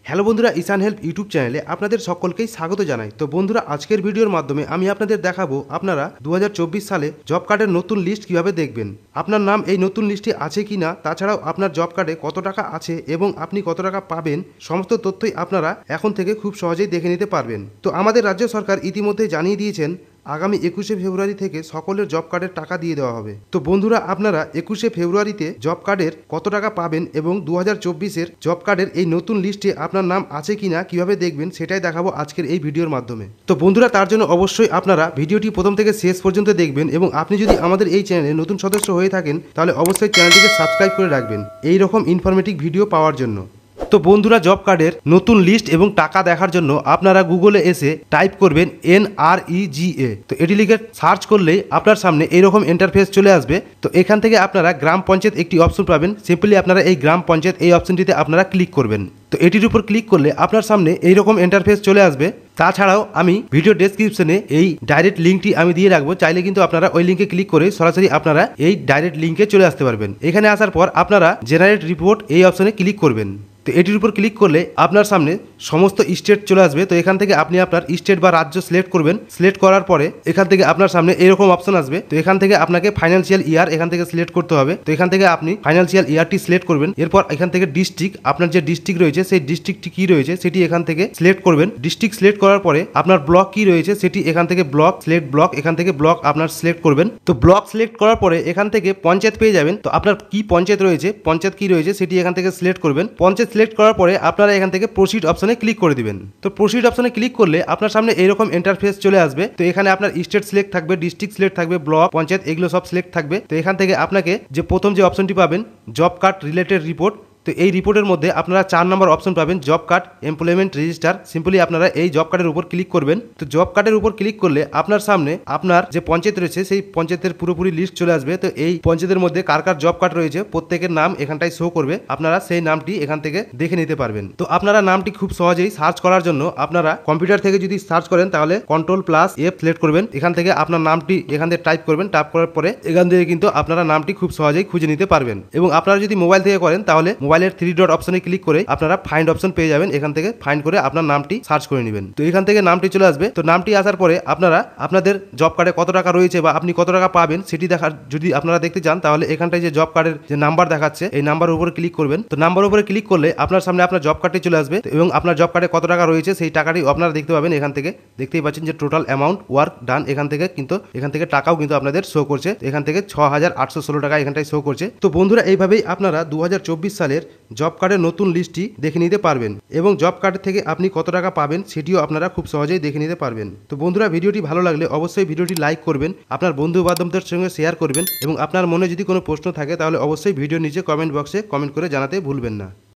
Hello বন্ধুরা, ঈশান help YouTube চ্যানেলে আপনাদের সকলকেই স্বাগত জানাই। তো বন্ধুরা, আজকের ভিডিওর মাধ্যমে আমি আপনাদের দেখাবো আপনারা 2024 সালে জব কার্ডের নতুন লিস্ট কিভাবে দেখবেন, আপনার নাম এই নতুন লিস্টে আছে কি না, তাছাড়াও আপনার জব কার্ডে কত টাকা আছে এবং আপনি কত টাকা পাবেন, সমস্ত তথ্যই আপনারা এখন থেকে খুব সহজেই দেখে নিতে পারবেন। তো আমাদের রাজ্য সরকার ইতিমধ্যে জানিয়ে দিয়েছেন আগামী 21শে ফেব্রুয়ারি থেকে সকলের জব কার্ডের টাকা দিয়ে দেওয়া হবে। তো বন্ধুরা, আপনারা 21শে ফেব্রুয়ারিতে জব কার্ডের কত টাকা পাবেন এবং 2024-এর জব কার্ডের এই নতুন লিস্টে আপনার নাম আছে কিনা কিভাবে দেখবেন সেটাই দেখাবো আজকের এই ভিডিওর মাধ্যমে। তো বন্ধুরা, তার জন্য অবশ্যই আপনারা ভিডিওটি প্রথম থেকে শেষ পর্যন্ত দেখবেন এবং আপনি যদি আমাদের এই চ্যানেলে নতুন সদস্য হয়ে থাকেন তাহলে অবশ্যই চ্যানেলটিকে সাবস্ক্রাইব করে রাখবেন এই রকম ইনফরমেটিভ ভিডিও পাওয়ার জন্য। তো বন্ধুরা, জব কার্ডের নতুন লিস্ট এবং টাকা দেখার জন্য আপনারা গুগলে এসে টাইপ করবেন NREGA। তো এটি লিখে সার্চ করলেই আপনার সামনে এইরকম ইন্টারফেস চলে আসবে। তো এখান থেকে আপনারা গ্রাম পঞ্চায়েত একটি অপশন পাবেন, সিম্পলি আপনারা এই গ্রাম পঞ্চায়েত এই অপশনটিতে আপনারা ক্লিক করবেন। তো এটির উপর ক্লিক করলে আপনার সামনে এইরকম ইন্টারফেস চলে আসবে। তাছাড়াও আমি ভিডিও ডেসক্রিপশনে এই ডাইরেক্ট লিঙ্কটি আমি দিয়ে রাখবো, চাইলে কিন্তু আপনারা ওই লিঙ্কে ক্লিক করে সরাসরি আপনারা এই ডাইরেক্ট লিঙ্কে চলে আসতে পারবেন। এখানে আসার পর আপনারা জেনারেট রিপোর্ট এই অপশনে ক্লিক করবেন। তো এটির উপর ক্লিক করলে আপনার সামনে সমস্ত স্টেট চলে আসবে। তো এখান থেকে আপনি আপনার স্টেট বা রাজ্য সিলেক্ট করবেন। সিলেক্ট করার পরে এখান থেকে আপনার সামনে এরকম অপশন আসবে। তো এখান থেকে আপনাকে ফাইন্যান্সিয়াল ইয়ার এখান থেকে সিলেক্ট করতে হবে। তো এখান থেকে আপনি ফাইন্যান্সিয়াল ইয়ারটি সিলেক্ট করবেন। এরপর এখান থেকে ডিস্ট্রিক্ট, আপনার যে ডিস্ট্রিক্ট রয়েছে সেই ডিস্ট্রিক্টটি কি রয়েছে সেটি এখান থেকে সিলেক্ট করবেন। ডিস্ট্রিক্ট সিলেক্ট করার পরে আপনার ব্লক কি রয়েছে সেটি এখান থেকে ব্লক সিলেক্ট ব্লক, এখান থেকে ব্লক আপনার সিলেক্ট করবেন। তো ব্লক সিলেক্ট করার পরে এখান থেকে পঞ্চায়েত পেয়ে যাবেন। তো আপনার কি পঞ্চায়েত রয়েছে, পঞ্চায়েত কি রয়েছে সেটি এখান থেকে সিলেক্ট করবেন। পঞ্চায়েত সিলেক্ট করার পরে আপনারা এখান থেকে প্রসিড অপশনে ক্লিক করে দিবেন। তো প্রসিড অপশনে ক্লিক করলে আপনার সামনে এরকম ইন্টারফেস চলে আসবে। তো এখানে আপনার স্টেট সিলেক্ট থাকবে, ডিস্ট্রিক্ট সিলেক্ট থাকবে, ব্লক, পঞ্চায়েত এগুলো সব সিলেক্ট থাকবে। তো এখান থেকে আপনাকে যে প্রথম যে অপশনটি পাবেন জব কার্ড রিলেটেড রিপোর্ট, তো এই রিপোর্টের মধ্যে আপনারা 4 নম্বর অপশন পাবেন job card employment register. Simply আপনারা এই জব কার্ডের উপর ক্লিক করবেন। তো জব কার্ডের উপর ক্লিক করলে আপনার সামনে আপনার যে পঞ্চায়েত রয়েছে সেই পঞ্চায়েতের পুরোপুরি লিস্ট চলে আসবে। তো এই পঞ্চায়েতের মধ্যে কার কার জব কার্ড রয়েছে প্রত্যেকের নাম এখানটায় শো করবে, আপনারা সেই নামটি এখান থেকে দেখে নিতে পারবেন। তো আপনারা নামটি খুব সহজেই সার্চ করার জন্য আপনারা কম্পিউটার থেকে যদি সার্চ করেন তাহলে Ctrl+F সিলেক্ট করবেন। এখান থেকে আপনার নামটি এখান থেকে টাইপ করবেন। টাইপ করার পরে এখান থেকে কিন্তু আপনারা নামটি খুব সহজেই খুঁজে নিতে পারবেন। এবং আপনারা যদি মোবাইল থেকে করেন তাহলে মোবাইলের 3 ডট অপশনে ক্লিক করে আপনারা ফাইন্ড অপশন পেয়ে যাবেন। এখান থেকে ফাইন্ড করে আপনার নামটি সার্চ করে নেবেন। তো এখান থেকে নামটি চলে আসবে। তো নামটি আসার পরে আপনারা আপনাদের জব কার্ডে কত টাকা রয়েছে বা আপনি কত টাকা পাবেন সেটি দেখার যদি আপনারা দেখতে চান তাহলে এখানটায় যে জব কার্ডের যে নাম্বার দেখাচ্ছে এই নাম্বারের উপরে ক্লিক করবেন। তো নাম্বারের উপরে ক্লিক করলে আপনার সামনে আপনার জব কার্ডটি চলে আসবে এবং আপনার জব কার্ডে কত টাকা রয়েছে সেই টাকাটি আপনারা দেখতে পাবেন। এখান থেকে দেখতেই পাচ্ছেন যে টোটাল অ্যামাউন্ট ওয়ার্ক ডান, এখান থেকে কিন্তু এখান থেকে টাকাও কিন্তু আপনাদের শো করছে। এখান থেকে 6,816 টাকা এখানটায় শো করছে। তো বন্ধুরা, এইভাবেই আপনারা 2024 সালের জব কার্ডের নতুন লিস্টটি দেখে নিতে পারবেন এবং জব কার্ড থেকে আপনি কত টাকা পাবেন সেটিও আপনারা খুব সহজেই দেখে নিতে পারবেন। তো বন্ধুরা, ভিডিওটি ভালো লাগলে অবশ্যই ভিডিওটি লাইক করবেন, আপনার বন্ধু বান্ধবদের সঙ্গে শেয়ার করবেন এবং আপনার মনে যদি কোনো প্রশ্ন থাকে তাহলে অবশ্যই ভিডিওর নিচে কমেন্ট বক্সে কমেন্ট করে জানাতে ভুলবেন না।